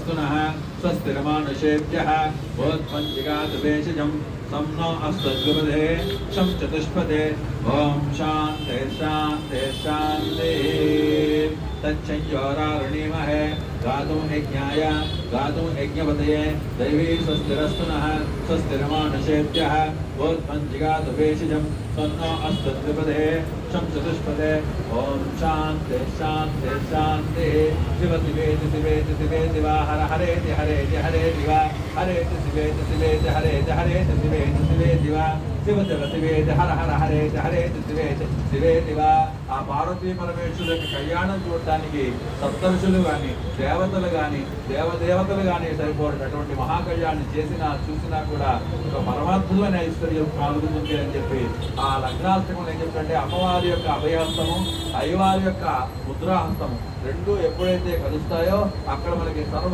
स्वस्तिरस्तुनः स्वस्तिरमानुषेभ्यः भूत्पञ्चिकात् भेषजम् सम्नो अस्तद्विपदे शं चतुष्पदे ॐ शान्ति शान्ति शान्तिः तच्छंयोरारुणीमहे गातुं यज्ञाय गातुं यज्ञपतये दैवी स्वस्तिरस्तुनः स्वस्तिरमानुषेभ्यः भूत्पञ्चिकात् भेषजम् सम्नो अस्तद्विपदे शं चतुष्पदे ॐ शान्ति शान्ति शान्तिः शिवति वेति शिवेति शिवेति वा हर हरेति हरेति हरेति वा हरेति शिवेति शिवेति हरेति हरेति शिवेति शिवेति वा शिवति शिवेति हर हर हरेति हरेति शिवेति शिवेति वा ఆ పార్వతీ పరమేశ్వరుల యొక్క కళ్యాణం చూడటానికి సప్తఋషులు కానీ దేవతలు కానీ దేవదేవతలు కానీ సరిపోయేటటువంటి మహాకళ్యాణం చేసినా చూసినా కూడా ఒక పరమాత్ములైన ఐశ్వర్యం కలుగుతుంది అని చెప్పి ఆ లగ్నాష్టకం ఏం చెప్తుంటే అమ్మవారి యొక్క అభయహస్తము అయ్యవారి యొక్క ముద్రాహస్తము రెండు ఎప్పుడైతే కలుస్తాయో అక్కడ మనకి సర్వ